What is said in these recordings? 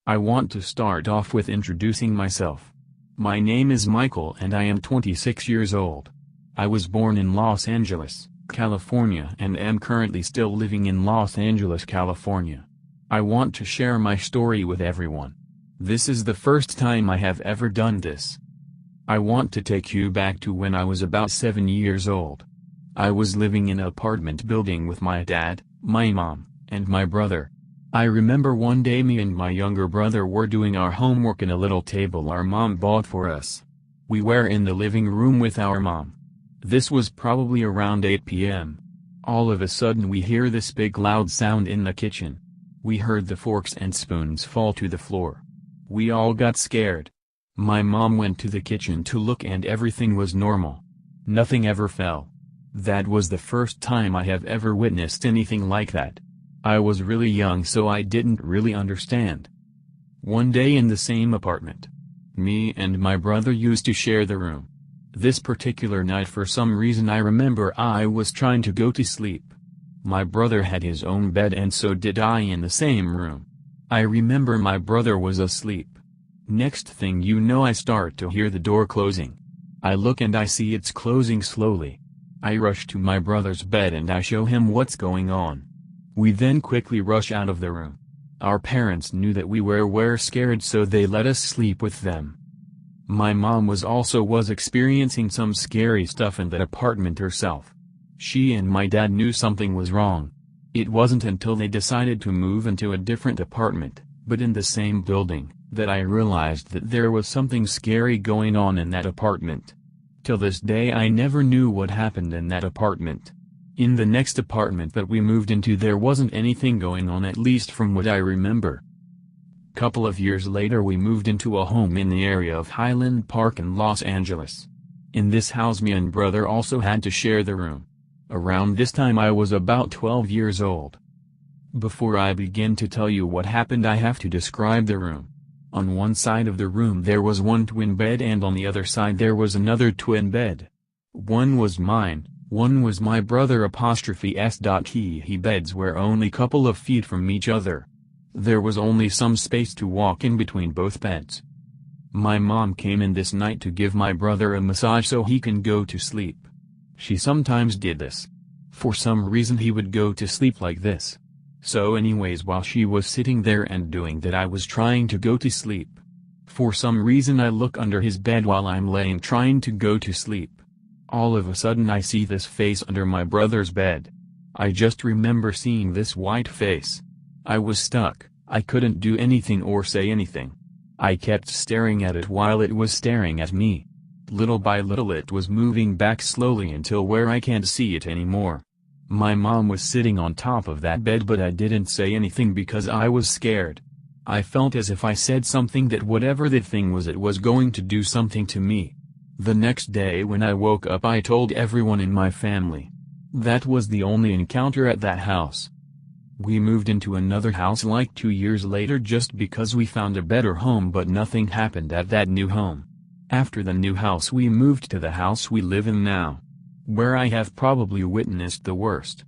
I want to start off with introducing myself. My name is Michael and I am 26 years old. I was born in Los Angeles, California and am currently still living in Los Angeles, California. I want to share my story with everyone. This is the first time I have ever done this. I want to take you back to when I was about 7 years old. I was living in an apartment building with my dad, my mom, and my brother. I remember one day me and my younger brother were doing our homework in a little table our mom bought for us. We were in the living room with our mom. This was probably around 8 p.m. All of a sudden we hear this big loud sound in the kitchen. We heard the forks and spoons fall to the floor. We all got scared. My mom went to the kitchen to look and everything was normal. Nothing ever fell. That was the first time I have ever witnessed anything like that. I was really young so I didn't really understand. One day in the same apartment, me and my brother used to share the room. This particular night for some reason I remember I was trying to go to sleep. My brother had his own bed and so did I in the same room. I remember my brother was asleep. Next thing you know I start to hear the door closing. I look and I see it's closing slowly. I rush to my brother's bed and I show him what's going on. We then quickly rush out of the room. Our parents knew that we were scared so they let us sleep with them. My mom was experiencing some scary stuff in that apartment herself. She and my dad knew something was wrong. It wasn't until they decided to move into a different apartment, but in the same building, that I realized that there was something scary going on in that apartment. Till this day I never knew what happened in that apartment. In the next apartment that we moved into there wasn't anything going on, at least from what I remember. Couple of years later we moved into a home in the area of Highland Park in Los Angeles. In this house me and brother also had to share the room. Around this time I was about 12 years old. Before I begin to tell you what happened I have to describe the room. On one side of the room there was one twin bed and on the other side there was another twin bed. One was mine. One was my brother '(s). He beds were only couple of feet from each other. There was only some space to walk in between both beds. My mom came in this night to give my brother a massage so he can go to sleep. She sometimes did this. For some reason he would go to sleep like this. So anyways while she was sitting there and doing that I was trying to go to sleep. For some reason I look under his bed while I'm laying trying to go to sleep. All of a sudden I see this face under my brother's bed. I just remember seeing this white face. I was stuck, I couldn't do anything or say anything. I kept staring at it while it was staring at me. Little by little it was moving back slowly until where I can't see it anymore. My mom was sitting on top of that bed but I didn't say anything because I was scared. I felt as if I said something that whatever the thing was it was going to do something to me. The next day when I woke up I told everyone in my family. That was the only encounter at that house. We moved into another house like 2 years later just because we found a better home but nothing happened at that new home. After the new house we moved to the house we live in now. Where I have probably witnessed the worst.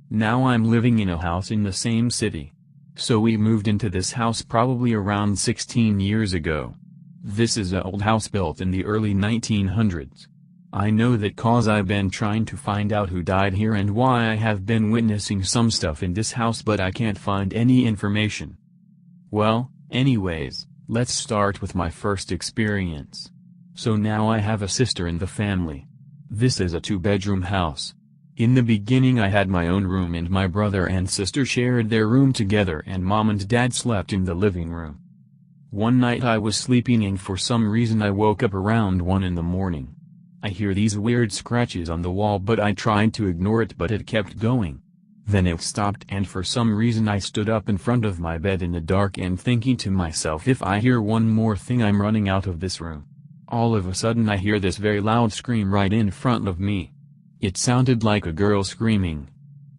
Now I'm living in a house in the same city. So we moved into this house probably around 16 years ago. This is an old house built in the early 1900s. I know that cause I've been trying to find out who died here and why I have been witnessing some stuff in this house but I can't find any information. Well, anyways, let's start with my first experience. So now I have a sister in the family. This is a 2-bedroom house. In the beginning I had my own room and my brother and sister shared their room together and mom and dad slept in the living room. One night I was sleeping and for some reason I woke up around 1 in the morning. I hear these weird scratches on the wall but I tried to ignore it but it kept going. Then it stopped and for some reason I stood up in front of my bed in the dark and thinking to myself if I hear one more thing I'm running out of this room. All of a sudden I hear this very loud scream right in front of me. It sounded like a girl screaming.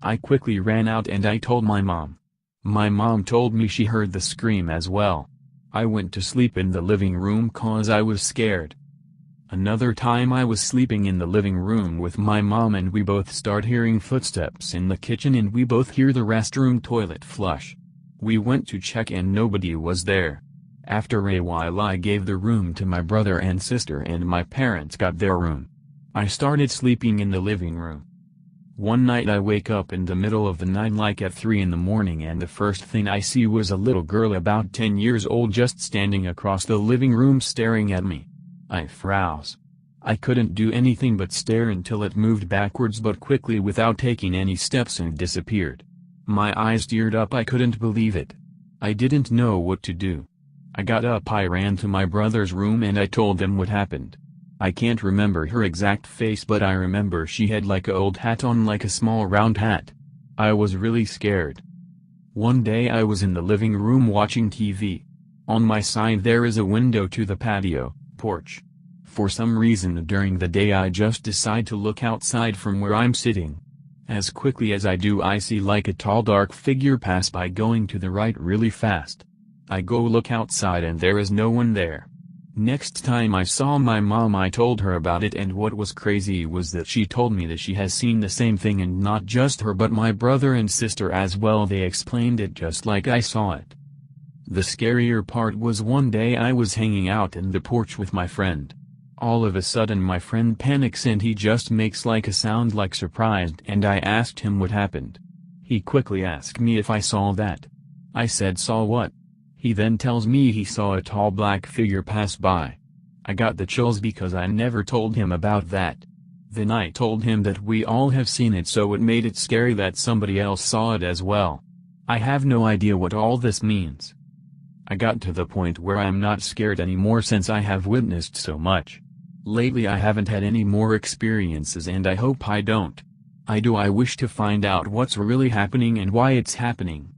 I quickly ran out and I told my mom. My mom told me she heard the scream as well. I went to sleep in the living room cause I was scared. Another time I was sleeping in the living room with my mom and we both start hearing footsteps in the kitchen and we both hear the restroom toilet flush. We went to check and nobody was there. After a while I gave the room to my brother and sister and my parents got their room. I started sleeping in the living room. One night I wake up in the middle of the night like at 3 in the morning and the first thing I see was a little girl about 10 years old just standing across the living room staring at me. I froze. I couldn't do anything but stare until it moved backwards but quickly without taking any steps and disappeared. My eyes teared up. I couldn't believe it. I didn't know what to do. I got up. I ran to my brother's room and I told them what happened. I can't remember her exact face but I remember she had like a old hat on, like a small round hat. I was really scared. One day I was in the living room watching TV. On my side there is a window to the patio, porch. For some reason during the day I just decide to look outside from where I'm sitting. As quickly as I do I see like a tall dark figure pass by going to the right really fast. I go look outside and there is no one there. Next time I saw my mom I told her about it and what was crazy was that she told me that she has seen the same thing and not just her but my brother and sister as well. They explained it just like I saw it. The scarier part was one day I was hanging out in the porch with my friend. All of a sudden my friend panics and he just makes like a sound like surprised and I asked him what happened. He quickly asked me if I saw that. I said saw what? He then tells me he saw a tall black figure pass by. I got the chills because I never told him about that. Then I told him that we all have seen it so it made it scary that somebody else saw it as well. I have no idea what all this means. I got to the point where I'm not scared anymore since I have witnessed so much. Lately I haven't had any more experiences and I hope I don't. I wish to find out what's really happening and why it's happening.